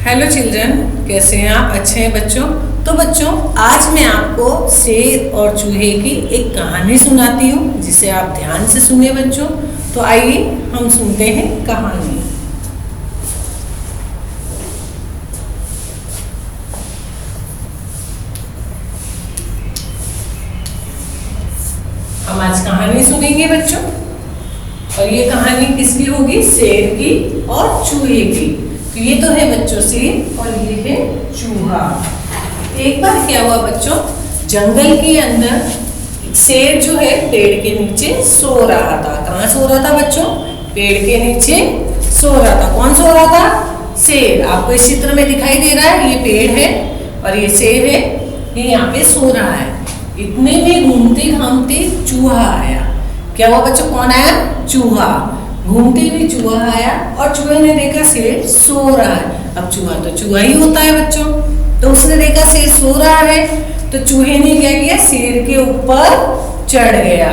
Hello children, कैसे हैं आप? अच्छे हैं बच्चों? तो बच्चों, आज मैं आपको शेर और चूहे की एक कहानी सुनाती हूँ, जिसे आप ध्यान से सुनिए बच्चों। तो आइए हम सुनते हैं कहानी। हम आज कहानी सुनेंगे बच्चों, और ये कहानी किसकी होगी? शेर की और चूहे की। तो ये तो है बच्चों शेर और ये है चूहा। एक बार क्या हुआ बच्चों, जंगल के अंदर शेर जो है पेड़ के नीचे सो रहा था। कहाँ सो रहा था बच्चों? पेड़ के नीचे सो रहा था। कौन सो रहा था? शेर। आपको इस चित्र में दिखाई दे रहा है, ये पेड़ है और ये शेर है, ये यहाँ पे सो रहा है। इतने में घूमते घामते चूहा आया। क्या हुआ बच्चों? कौन आया? चूहा। घूमते हुए चूहा आया और चूहे ने देखा शेर सो रहा है। अब चूहा तो चूहा ही होता है बच्चों, तो उसने देखा शेर सो रहा है, तो चूहे ने क्या किया? शेर के ऊपर चढ़ गया।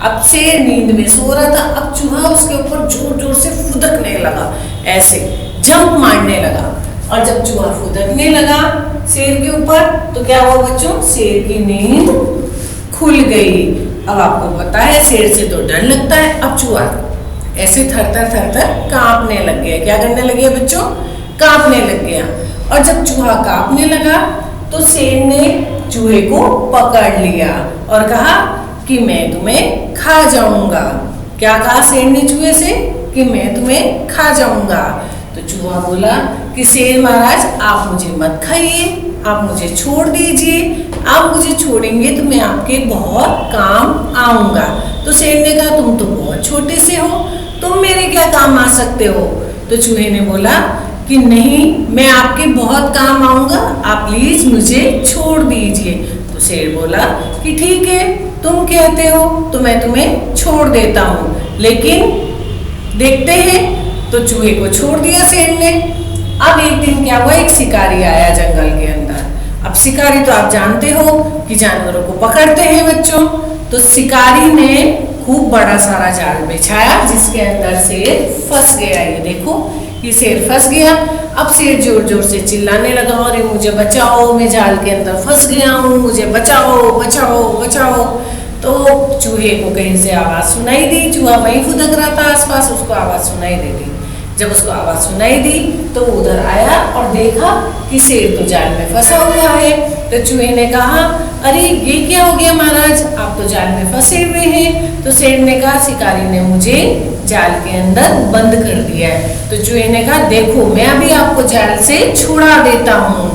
अब शेर नींद में सो रहा था, अब चूहा उसके ऊपर जोर जोर से फुदकने लगा, ऐसे जंप मारने लगा। और जब चूहा फुदकने लगा शेर के ऊपर, तो क्या हुआ बच्चों? शेर की नींद खुल गई। अब आपको पता है शेर से तो डर लगता है। अब चूहा ऐसे थर थर कांपने लग गया। क्या करने लग गया बच्चों? कांपने लग गया। और जब चूहा कांपने लगा तो शेर ने चूहे को पकड़ लिया और कहा कि मैं तुम्हें खा जाऊंगा। क्या कहा शेर ने चूहे से? कि मैं तुम्हें खा जाऊंगा। तो चूहा बोला कि शेर महाराज, आप मुझे मत खाइए, आप मुझे छोड़ दीजिए। आप मुझे छोड़ेंगे तो मैं आपके बहुत काम आऊंगा। तो शेर ने कहा तुम तो बहुत छोटे से हो, तुम मेरे क्या काम आ सकते हो? तो चूहे ने बोला कि नहीं, मैं आपके बहुत काम आऊंगा, आप प्लीज मुझे छोड़ दीजिए। तो शेर बोला कि ठीक है, तुम कहते हो तो मैं तुम्हें छोड़ देता हूँ, लेकिन देखते हैं। तो चूहे को छोड़ दिया शेर ने। अब एक दिन क्या हुआ, एक शिकारी आया जंगल के अंदर। अब शिकारी तो आप जानते हो कि जानवरों को पकड़ते हैं बच्चों। तो शिकारी ने खूब बड़ा सारा जाल बिछाया, जिसके अंदर शेर फंस गया। ये देखो, ये शेर फंस गया। अब शेर जोर जोर से चिल्लाने लगा, अरे मुझे बचाओ, मैं जाल के अंदर फंस गया हूँ, मुझे बचाओ बचाओ बचाओ। तो चूहे को कहीं से आवाज सुनाई दी। चूहा वहीं फुदक रहा था आसपास, उसको आवाज सुनाई दे दी। जब उसको आवाज सुनाई दी तो उधर आया और देखा कि शेर तो जाल में फंसा हुआ है। तो चूहे ने कहा, अरे ये क्या हो गया महाराज, आप तो जाल में फंसे हुए हैं। तो शेर ने कहा, शिकारी ने मुझे जाल के अंदर बंद कर दिया है। तो चूहे ने कहा, देखो मैं अभी आपको जाल से छुड़ा देता हूँ।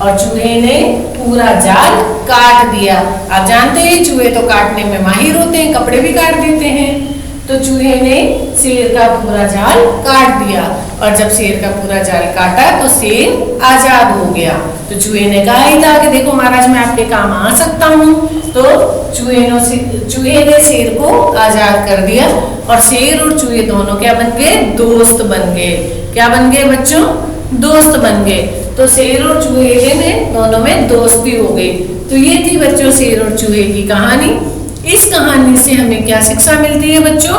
और चूहे ने पूरा जाल काट दिया। आप जानते हैं चूहे तो काटने में माहिर होते हैं, कपड़े भी काट देते हैं। तो चूहे ने शेर का पूरा जाल काट दिया, और जब शेर का पूरा जाल काटा तो शेर आजाद हो गया। तो चूहे ने कहा ही था कि देखो महाराज, मैं आपके काम आ सकता हूँ। तो चूहे ने शेर को आजाद कर दिया, और शेर और चूहे दोनों क्या बन गए? दोस्त बन गए। क्या बन गए बच्चों? दोस्त बन गए। तो शेर और चूहे में दोनों में दोस्ती हो गई। तो ये थी बच्चों शेर और चूहे की कहानी। इस कहानी से हमें क्या शिक्षा मिलती है बच्चों?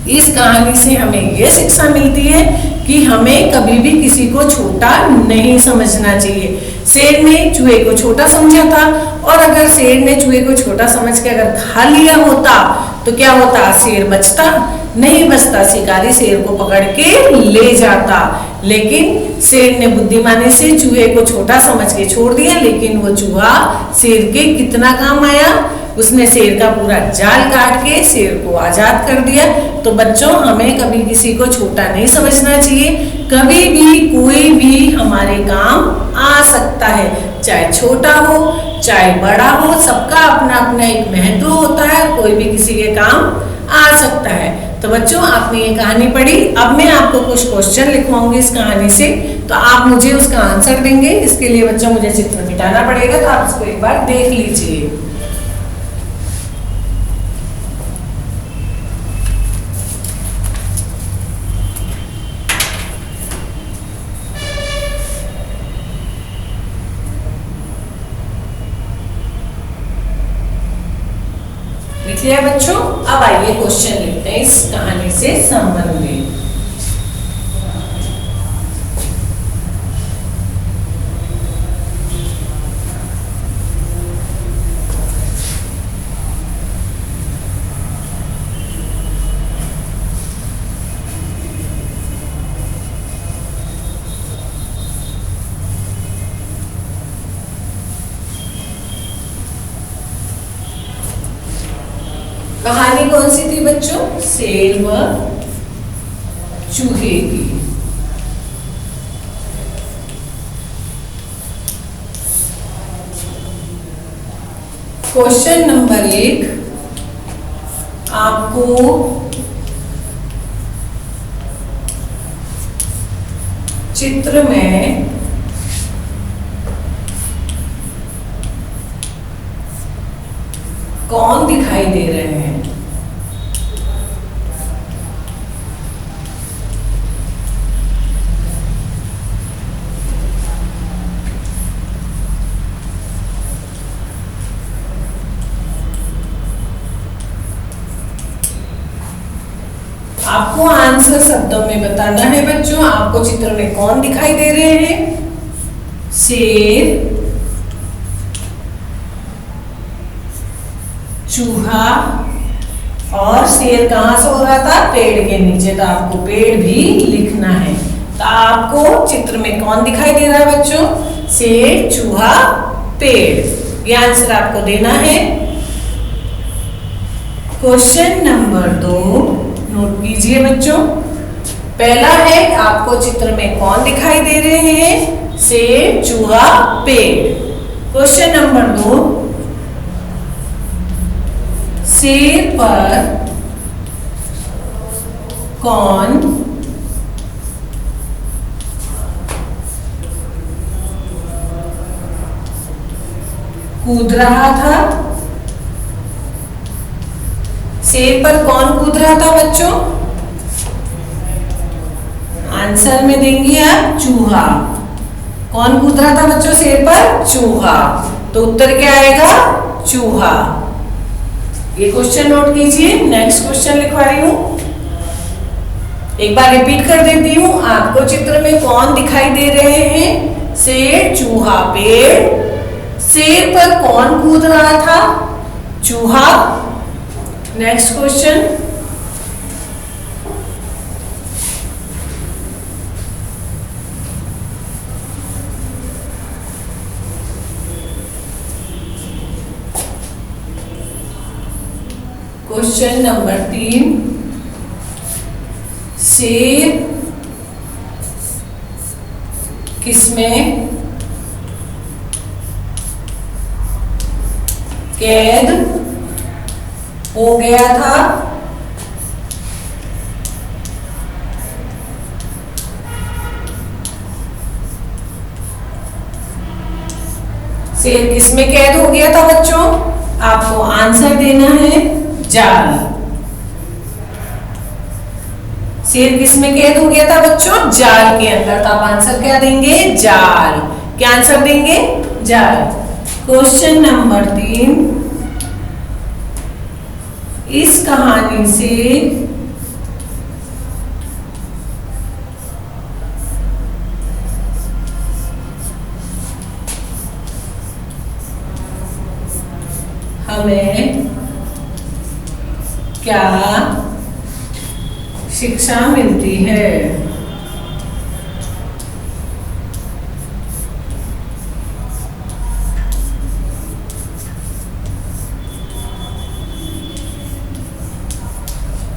इस कहानी से हमें यह शिक्षा मिलती है कि हमें कभी भी किसी को छोटा नहीं समझना चाहिए। शेर ने चूहे को छोटा समझा था, और अगर शेर ने चूहे को छोटा समझ के अगर खा लिया होता तो क्या होता? शेर बचता नहीं, बचता। शिकारी शेर को पकड़ के ले जाता, लेकिन शेर ने बुद्धिमानी से चूहे को छोटा समझ के छोड़ दिया। लेकिन वो चूहा शेर के कितना काम आया? उसने शेर का पूरा जाल काट के शेर को आजाद कर दिया। तो बच्चों, हमें कभी किसी को छोटा नहीं समझना चाहिए। कभी भी कोई भी हमारे काम आ सकता है, चाहे छोटा हो चाहे बड़ा हो, सबका अपना अपना एक महत्व होता है। कोई भी किसी के काम आ सकता है। तो बच्चों, आपने ये कहानी पढ़ी। अब मैं आपको कुछ क्वेश्चन लिखवाऊंगी इस कहानी से, तो आप मुझे उसका आंसर देंगे। इसके लिए बच्चों मुझे चित्र मिटाना पड़ेगा, तो आप इसको एक बार देख लीजिए। लिख लिया बच्चों? अब आइए क्वेश्चन लिखते हैं इस कहानी से संबंधित। कहानी कौन सी थी बच्चों? शेर व चूहे की। क्वेश्चन नंबर 1, आपको चित्र में कौन दिखाई दे रहे हैं? आपको आंसर शब्दों में बताना है बच्चों। आपको चित्र में कौन दिखाई दे रहे हैं? शेर, चूहा, और शेर कहाँ सो रहा था? पेड़ के नीचे। तो आपको पेड़ भी लिखना है। तो आपको चित्र में कौन दिखाई दे रहा है बच्चों? शेर, चूहा, पेड़। ये आंसर आपको देना है। क्वेश्चन नंबर 2 नोट कीजिए बच्चों। पहला है आपको चित्र में कौन दिखाई दे रहे हैं? शेर, चूहा, पेड़। क्वेश्चन नंबर 2, शेर पर कौन कूद रहा था? शेर पर कौन कूद रहा था बच्चों? आंसर में देंगे आप चूहा। कौन कूद रहा था बच्चों शेर पर? चूहा। तो उत्तर क्या आएगा? चूहा। ये क्वेश्चन नोट कीजिए। नेक्स्ट क्वेश्चन लिखवा रही हूं। एक बार रिपीट कर देती हूं। आपको चित्र में कौन दिखाई दे रहे हैं? शेर, चूहा, पेड़। शेर पर कौन कूद रहा था? चूहा। नेक्स्ट क्वेश्चन, क्वेश्चन नंबर 3, शेर किसमें कैद हो गया था? शेर किसमें कैद हो गया था बच्चों? आपको आंसर देना है जाल। शेर किसमें कैद हो गया था बच्चों? जाल के अंदर। तो आप आंसर क्या देंगे? जाल। क्या आंसर देंगे? जाल। क्वेश्चन नंबर 3, इस कहानी से हमें क्या शिक्षा मिलती है?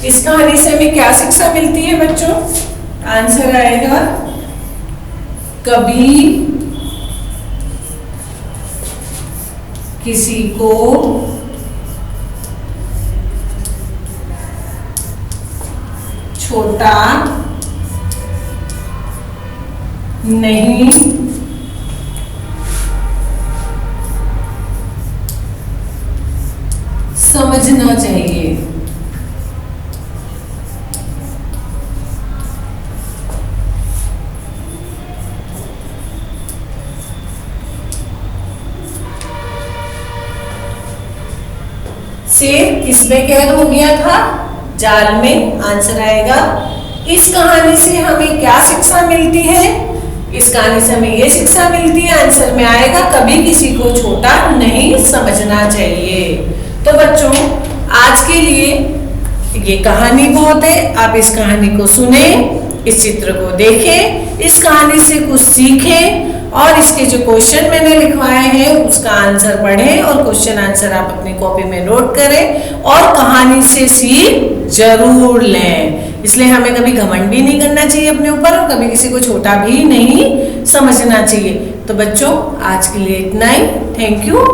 इस कहानी से हमें क्या शिक्षा मिलती है बच्चों? आंसर आएगा कभी किसी को छोटा नहीं समझना चाहिए। शेर किसमें कैद हो गया था? जाल में। आंसर आएगा। इस कहानी से हमें क्या शिक्षा मिलती है? इस कहानी से हमें ये शिक्षा मिलती है। आंसर में आएगा कभी किसी को छोटा नहीं समझना चाहिए। तो बच्चों आज के लिए ये कहानी बहुत है। आप इस कहानी को सुने, इस चित्र को देखें, इस कहानी से कुछ सीखें और इसके जो क्वेश्चन मैंने लिखवाए हैं उसका आंसर पढ़ें और क्वेश्चन आंसर आप अपनी कॉपी में नोट करें और कहानी से सीख जरूर लें। इसलिए हमें कभी घमंड भी नहीं करना चाहिए अपने ऊपर और कभी किसी को छोटा भी नहीं समझना चाहिए। तो बच्चों आज के लिए इतना ही। Thank you.